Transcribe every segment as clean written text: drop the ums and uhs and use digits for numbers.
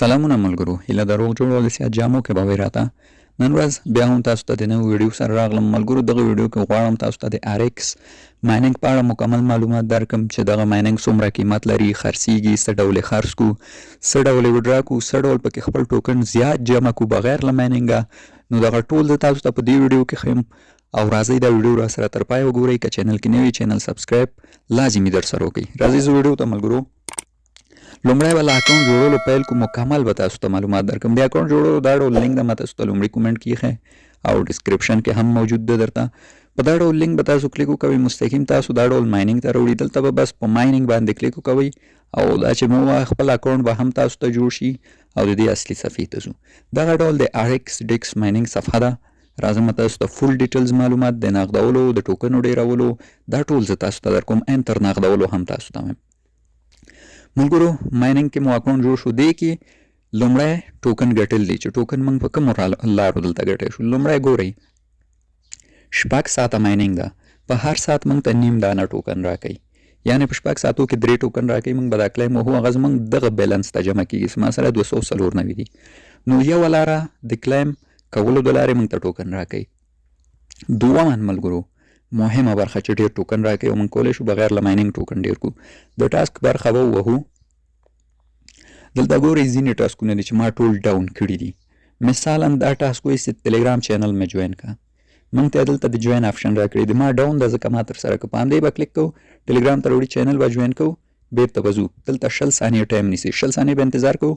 سلامونه ملګرو، هیله د روغ جوړولو سیاست جامو کې به وي راته. نن ورځ بیا هم تاسو ته د نوې ویډیو سره راغلم. ملګرو دغه ویډیو کې غواړم تاسو ته د اریکس مایننګ په اړه مکمل معلومات درکړم چې دغه مایننګ څومره قیمت لري، خرڅیږي، څه ډول یې خرڅ کړو، څه ډول یې وډرا کړو، څه ډول پکې خپل ټوکن زیات جمع کړو بغیر له مایننګه. نو دغه ټول زه تاسو ته په دې ویډیو کې ښیم او راځئ دا ویډیو را سره تر پای وګورئ. که چینل کې نوي چینل سبسکرایب لازمي در سره وکړئ. راځئ زه ویډیو ته ملګرو لومړی به له اکاونټ جوړولو پیل کوم. مکمل به تاسو ته معلومات درکړم. د اکاونټ جوړولو دا ډول لینک د ما تاسو ته لومړی کومنټ کې ایښی او ډسکرپشن کې هم موجود ده درته. په دا ډول لینک به تاسو کلیک وکوئ، مستقیم تاسو دا ډول مایننګ ته راوړي. دلته به بس په مایننګ باندې کلیک وکوئ او دا چې مو خپل اکاونټ به هم تاسو ته جوړ شي او د دې اصلي صفحې ته ځو. دغه ډول د اریکس ډیکس مایننګ صفحه ده. راځم تاسو ته فول ډیټیلز معلومات د نغدولو د ټوکنو ډیرولو دا ټول زه تاسو ته درکوم. انتر نغدولو هم تاسو ته وایم. ملګرو مایننګ کې مو اکاونټ جوړ شو. دی کې لومړی ټوکن ګټل دي چې ټوکن موږ په کومو لارو دلته ګټی شو. لومړی ګورئ 6 ساعته مایننګ ده. په هر ساعت موږ ته نیم دانه ټوکن راکوي، یعنې په 6 ساعتو کې 3 ټوکن راکوي. موږ به دا کلیم وهو هغه زموږ دغه بیلنس ته جمع کېږي. زما سره 294 دي. نو یوه لاره د کلیم کولو د لارې موږ ته ټوکن راکوي. دومه ملګرو مهمه برخه چې ډېر ټوکن راکوي او موږ کولی شو بغیر له مایننګ ټوکن ډېر کړو. د ټاسک برخه به ووهو. دلته ګورئ ځینې ټاسکونه دي چې ما ټول ډاون کړي دي. مثالا دا ټاسک وایي چې ټلیګرام چینل مې جوین کړه. موږ ته دلته د جوین آپشن راکړی دی. ما ډاون ده ځکه ما ترسره کړه. په همدې به کلیک کوو، ټلیګرام ته راوړي، چینل به جوین کوو، بیرته به ځو. دلته 20 ثانیې ټایم نیسي. 20 ثانیې به انتظار کوو.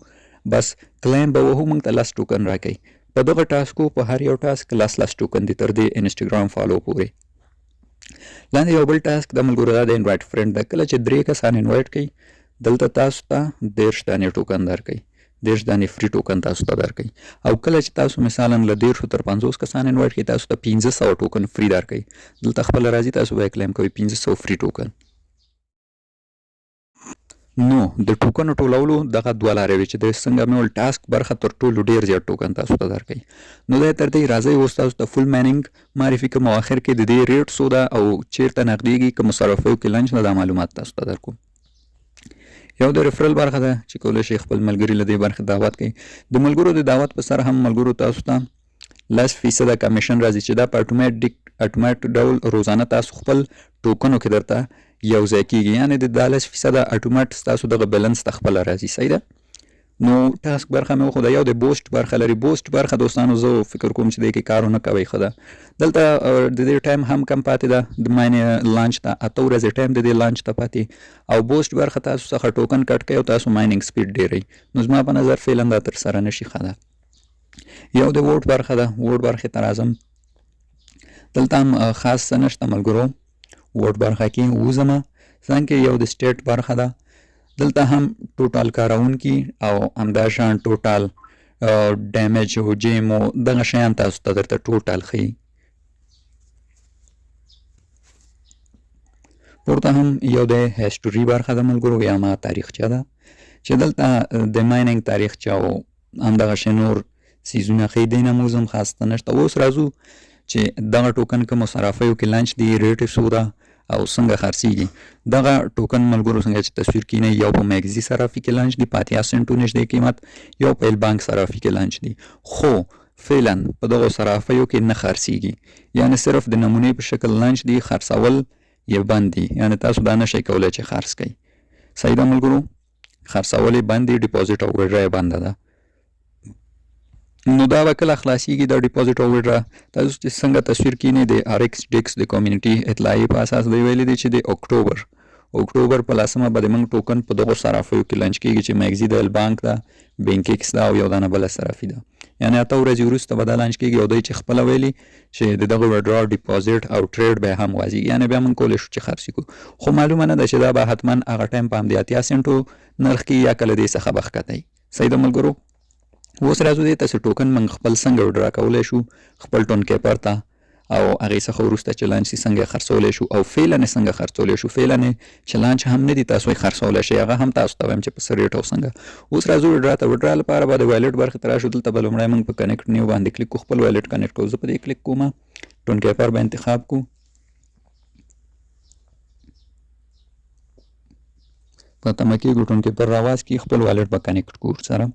بس کلیم به وهو. موږ ته 10 ټوکن راکوي. په دغه ټاسکو په هر یو ټاسک 10 ټوکن دي تر دې انسټاګرام فالو پورې. لاندې یو بل ټاسک د ملګرو دا د انوایټ فرینډ ده. کله چې 3 کسان انوایټ کوي دلته تاسو ته 13 دانې ټوکن درکوي. 13 دانې فری ټوکن تاسو ته درکوي. او کله چې تاسو مثلا له 13 تر 50 کسان انوایټ کوي تاسو ته 1500 ټوکن فری درکوي. دلته خپل راځي تاسو به کلیم کوئ 1500 فری ټوکن. نو د ټوکنو ټولولو دغه دوه لارې وي چې د څنګه مې ول ټاسک برخه تر ټولو ډېر زیات ټوکن تاسو ته درکوي. نو دا تر دې راځئ اوس تاسو ته فول مایننګ معرفي کوم او اخر کې د دې ریټ څو ده او چیرته نغدېږي که مصرفیو کې لنچ ده دا معلومات تاسو ته درکوم. یو د ریفرل برخه ده چې کولی شي خپل ملګري له دې برخې دعوت کوي. د ملګرو د دعوت په سر هم ملګرو تاسو ته 10% کمیشن راځي چې دا په اټومیټ ډول روزانه تاسو خپل ټوکنو کې درته یو ځای کېږي. یعنې د 10% اټومیټ تاسو دغه بیلنس ته خپله راځي. صحیح ده. نو ټاسک برخه مې وښوده. یو د بوسټ برخه لري. بوسټ برخه دوستانو زه فکر کوم چې دی کې کار ونه کوئ. ښه ده. دلته د دې ټایم هم کم پاتې ده. د ماین لانچ ته 8 ورځې ټایم د دې لانچ ته پاتې. او بوسټ برخه تاسو څخه ټوکن کټ کوي او تاسو مایننګ سپیډ ډېروي. نو زما په نظر فعلا دا ترسره نه شي. ښه ده. یو د ووټ برخه ده. ووټ برخې ته راځم. دلته هم خاص څه نشته ملګرو. ووټ برخه کې وځمه. څنګه یو د سټیټ برخه ده. دلته هم ټوټال کارونکي او همداشان ټوټال ډیمیج او جیم او دغه شیان تاسو ته درته ټوټال ښیي. پورته هم یو د هسټوري برخه ده ملګرو یا ما تاریخچه ده چې دلته د مایننګ تاریخچه او همدغه شی نور څیزونه ښیي. دی نه موږ هم خاص ته نشته. اوس راځو چې دغه ټوکن که مصرفیو کې لنچ دی ریټ څو ده او څنګه خرڅیږي. دغه ټوکن ملګرو څنګه چې تصویر کینی یو په میګزي صرافي کې لنچ دی 50 سنټو نږدې قیمت، یو په ایل بانک صرافي کې لنچ دی. خو فعلا په دغه صرافیو کې نه خرڅیږي. یعنی صرف د نمونې په شکل لنچ دی. خرڅول یې بند دي. یعنی تاسو دا نشئ کولی چې خرڅ کړئ. صحیح ده ملګرو. خرڅول یې بند دي. ډیپوزیټ او ویډرا یې بنده ده. نو دا به کله خلاصیږي دا ډیپوزیټ او ویډرا. تاسو چې څنګه تصویر کینی د اریکس ډیکس د کمیونټي اطلاعیې په اساس دی ویلي دی چې د اکتوبر په 10 به د موږ ټوکن په دغو صرافیو کې لنچ کېږي چې میګزي د ایل بانک ده، بینکیکس ده او یو دانه بله صرافي ده. یعنې 8 ورځې وروسته به دا لنچ کېږي او دوی چې خپله ویلي چې د دغه ویډرا ډیپوزیټ او ټریډ به هم واځي. یعنې بیا موږ کولی شو چې خرڅ کړو. خو معلومه نه ده چې دا به حتما هغه ټایم په همدې 80 سنټو نرخ کې یا کله دې څخه به ښکته وي. صحیح ده ملګرو. اوس راځو دې ته چې ټوکن موږ خپل څنګه وډرا کولی شو خپل ټون کیپر ته او هغې څخه وروسته چې لانچ سي څنګه یې خرڅولی شو او فعلا یې څنګه خرڅولی شو. فعلا یې چې لانچ هم نه دي تاسو یې خرڅولی شئ. هغه هم تاسو ته وایم چې په څه ریټ او څنګه. اوس راځو وډرا ته. وډرا لپاره به د وایلټ برخې ته راشو. دلته به لومړی موږ په کنیکټ نیو باندې کلیک کوو. خپل وایلټ کنیکټ کوو. زه په دې کلیک کوم. ټون کیپر به انتخاب کوو. په تمه کېږو ټون کیپر راواز کړي. خپل وایلټ به کنیکټ کوو سره.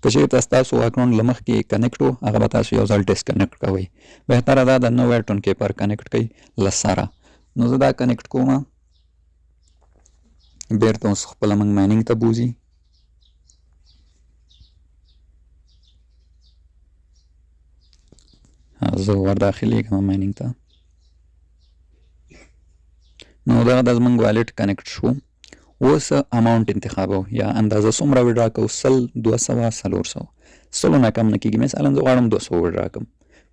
که چېرته ستاسو اکاونټ له مخکې کنیکټ و هغه به تاسو یو ځل ډسکنیکټ کوئ. بهتره دا د نوی ټون کیپر کنیکټ کوئ له سره. نو زه دا کنیکټ کوم. بیرته اوس خپله موږ مایننګ ته بوځي. زه ورداخلیږم مایننګ ته. نو دغه د زموږ والټ کنیکټ شو. اوس اماونټ انتخابو یا اندازه څومره وډرا کوو 100 200 400 سلو نه کم نه کېږي. مثلا زه غواړم 200 وډرا کړم.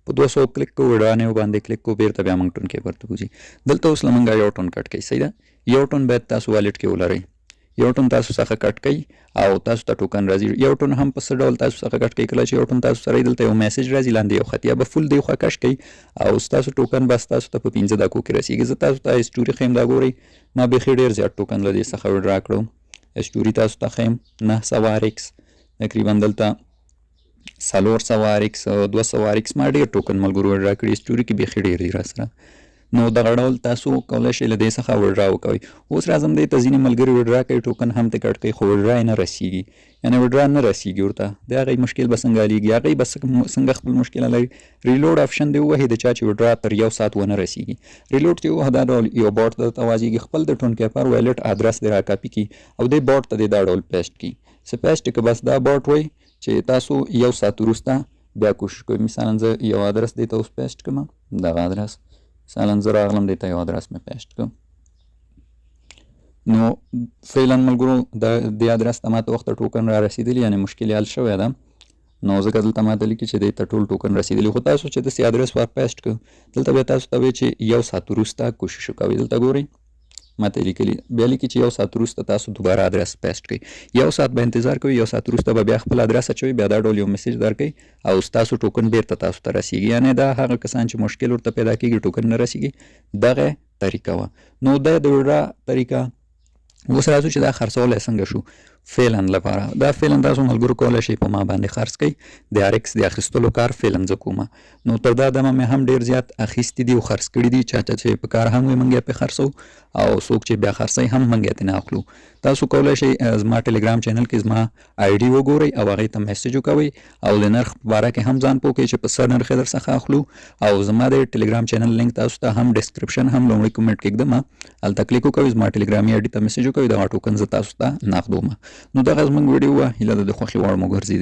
په 200 کلیک کوو وډرا نیو باندې کلیک کوو بیرته بیا موږ ټون کیپر ته بوځي. دلته اوس له موږ یو ټون کټ کوي. صحیح ده. یو ټون باید تاسو والټ کې ولرئ. یو ټون تاسو څخه کټ کوي او تاسو ته ټوکن راځي. یو ټون هم په څه ډول تاسو څخه کټ کوي. کله چې یو ټون تاسو سره دلته یو میسج راځي لاندې یو خط یا به فول دی خو کش کوي او تاسو ټوکن بس تاسو ته په 15 دقیقو کې رسیږي. زه تاسو ته هیستوري خیم دا ګورئ ما بیخي ډېر زیات ټوکن له دې څخه وډرا کړو. هیستوري تاسو ته خیم 900 اریکس تقریبا دلته 400 اریکس 200 اریکس ما ډېر ټوکن ملګرو وډرا کړي. هیستوري کې بیخي ډېر دي را سره. نو دغه ډول تاسو کولی شئ له دې څخه وډرا وکوئ. اوس راځم دې ته ځینې ملګري وډرا کوي ټوکن هم ته کټ کوي خو وډرا یې نه رسیږي. یعنې وډرا نه رسیږي ورته. د هغې مشکل به څنګه حلیږي هغې به څنګه خپل مشکل حلوي. ریلوډ آپشن دې ووهئ د چا چې وډرا تر 1 ساعت ونه رسیږي. ریلوډ چې ووهه دا ډول یو باټ درته واځېږي. خپل د ټون کیپر وایلټ ادرس دې را کاپي کړي او دې باټ ته دې دا ډول پیسټ کړي. څه پیسټ کړه بس دا باټ وایي چې تاسو 1 ساعت وروسته بیا کوشش کوئ. مثلا زه یو ادرس دې ته اوس پیسټ کړم. دغه ادرس مثلا زه راغلم دې ته یو ادرس مې پیسټ کړم. نو فعلا ملګرو د دې ادرس ته ماته وخته ټوکن را رسېدلي یعنې مشکل حل شوی ده. نو ځکه دلته ماته لیکي چې دې ته ټول ټوکن رسېدلي خو تاسو چې داسې ادرس ور پیسټ کړو دلته بیا تاسو ته وایي چې 1 ساعت وروسته کوشش وکوئ. دلته ګورئ ماته لیکلي بیا لیکي چې 1 ساعت وروسته تاسو دوباره ادرس پیسټ کړئ. 1 ساعت به انتظار کوئ. 1 ساعت وروسته به بیا خپل ادرس اچوئ. بیا دا ډول یو میسج درکوي او ستاسو ټوکن بیرته تاسو ته رسیږي. یعنې دا هغه کسان چې مشکل ورته پیدا کېږي ټوکن نه رسیږي دغه طریقه وه. نو دا د وډرا طریقه. اوس راځو چې دا خرڅولی څنګه شو. فعلا لپاره دا فعلا تاسو ملګرو کولی شئ په ما باندې خرڅ کړئ. د اریکس د اخیستلو کار فعلا زه کومه. نو تر دا دمه مې هم ډېر زیات اخیستي دي او خرڅ کړي دي. چا چې په کار هم وي موږ یې پرې خرڅو او څوک چې بیا خرڅوي هم موږ یې ترې نه اخلو. تاسو کولی شئ زما ټلیګرام چینل کې زما آی ډي وګورئ او هغې ته میسج وکوئ او د نرخ په باره کې هم ځان پوه کړئ چې په څه نرخ یې در څخه اخلو. او زما د ټلیګرام چینل لینک تاسو ته هم ډسکرپشن هم لومړی کومنټ کې ږدم. هلته کلیک وکوئ زما ټلیګرامي آی ډي ته میسج وکوئ دغه ټوکن زه تاسو ته نه اخلوم. نو دغه زموږ ویډیو وه. هیله ده د خوښې وړ مو ګرځېدلي.